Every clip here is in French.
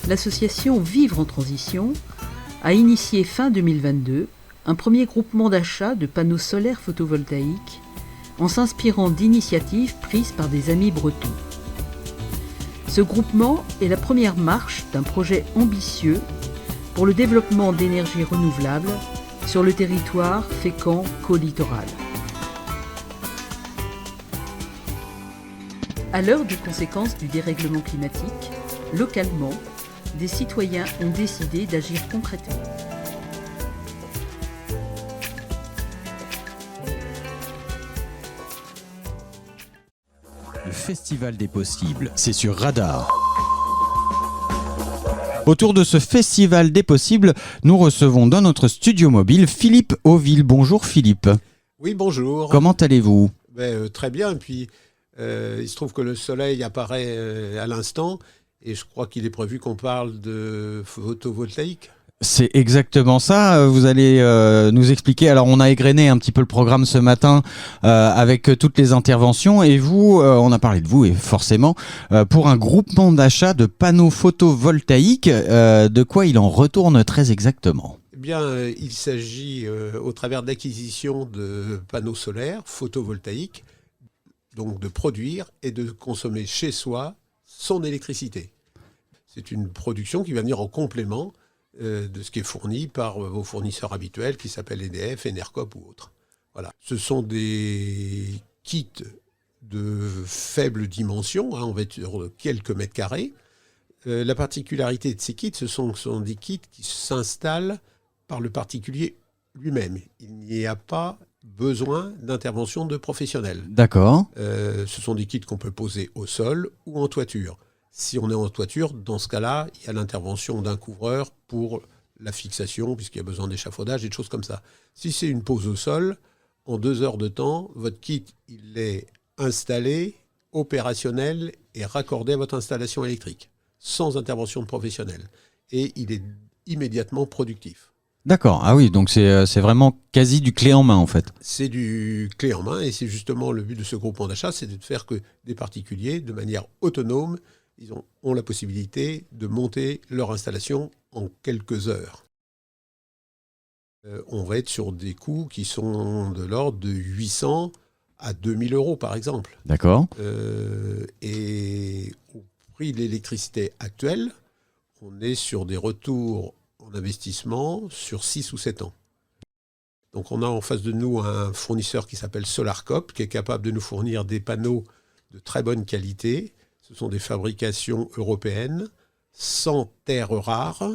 l'association Vivre en Transition a initié fin 2022 un premier groupement d'achat de panneaux solaires photovoltaïques en s'inspirant d'initiatives prises par des amis bretons. Ce groupement est la première marche d'un projet ambitieux pour le développement d'énergies renouvelables sur le territoire fécamp-colittoral. À l'heure des conséquences du dérèglement climatique, localement, des citoyens ont décidé d'agir concrètement. Le Festival des possibles, c'est sur Radar. Autour de ce Festival des possibles, nous recevons dans notre studio mobile Philippe Auville. Bonjour Philippe. Oui, bonjour. Comment allez-vous ? Très bien, et puis il se trouve que le soleil apparaît à l'instant, et je crois qu'il est prévu qu'on parle de photovoltaïque. C'est exactement ça, vous allez nous expliquer. Alors on a égrené un petit peu le programme ce matin avec toutes les interventions et vous, on a parlé de vous et forcément pour un groupement d'achat de panneaux photovoltaïques, de quoi il en retourne très exactement ? Eh bien, il s'agit au travers d'acquisition de panneaux solaires photovoltaïques, donc de produire et de consommer chez soi son électricité. C'est une production qui va venir en complément de ce qui est fourni par vos fournisseurs habituels qui s'appellent EDF, Enercop ou autres. Voilà. Ce sont des kits de faible dimension, on va être sur quelques mètres carrés. La particularité de ces kits, ce sont des kits qui s'installent par le particulier lui-même. Il n'y a pas besoin d'intervention de professionnels. D'accord. Ce sont des kits qu'on peut poser au sol ou en toiture. Si on est en toiture, dans ce cas-là, il y a l'intervention d'un couvreur pour la fixation, puisqu'il y a besoin d'échafaudage et de choses comme ça. Si c'est une pose au sol, en 2 heures de temps, votre kit il est installé, opérationnel et raccordé à votre installation électrique, sans intervention de professionnel. Et il est immédiatement productif. D'accord, ah oui, donc c'est vraiment quasi du clé en main en fait. C'est du clé en main et c'est justement le but de ce groupement d'achat, c'est de faire que des particuliers, de manière autonome, ils ont la possibilité de monter leur installation en quelques heures. On va être sur des coûts qui sont de l'ordre de 800 à 2000 euros par exemple. D'accord. Et au prix de l'électricité actuelle, on est sur des retours en investissement sur 6 ou 7 ans. Donc on a en face de nous un fournisseur qui s'appelle SolarCop, qui est capable de nous fournir des panneaux de très bonne qualité. Ce sont des fabrications européennes, sans terres rares,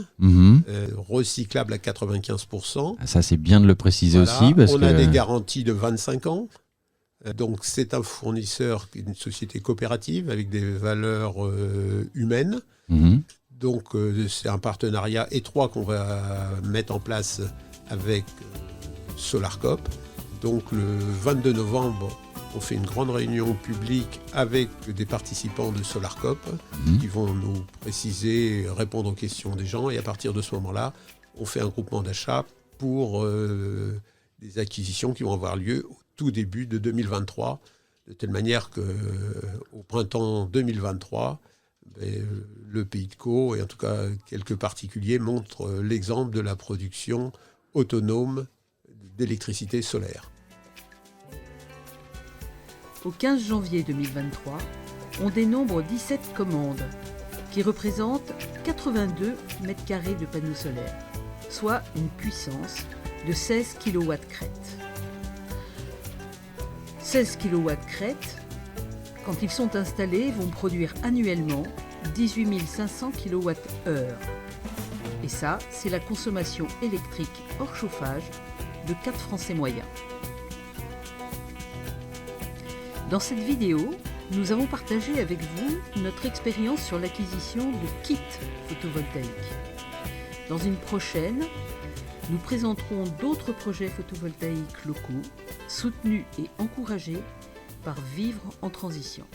recyclables à 95%. Ça, c'est bien de le préciser aussi. Parce on a des garanties de 25 ans. Donc c'est un fournisseur, une société coopérative avec des valeurs humaines. Donc c'est un partenariat étroit qu'on va mettre en place avec SolarCop. Donc le 22 novembre, on fait une grande réunion publique avec des participants de SolarCop qui vont nous préciser, répondre aux questions des gens. Et à partir de ce moment-là, on fait un groupement d'achat pour des acquisitions qui vont avoir lieu au tout début de 2023. De telle manière qu'au printemps 2023, le Pays de Caux, et en tout cas quelques particuliers, montrent l'exemple de la production autonome d'électricité solaire. Au 15 janvier 2023, on dénombre 17 commandes qui représentent 82 m² de panneaux solaires, soit une puissance de 16 kW crête. 16 kW crête, quand ils sont installés, vont produire annuellement 18 500 kWh. Et ça, c'est la consommation électrique hors chauffage de 4 Français moyens. Dans cette vidéo, nous avons partagé avec vous notre expérience sur l'acquisition de kits photovoltaïques. Dans une prochaine, nous présenterons d'autres projets photovoltaïques locaux, soutenus et encouragés par Vivre en Transition.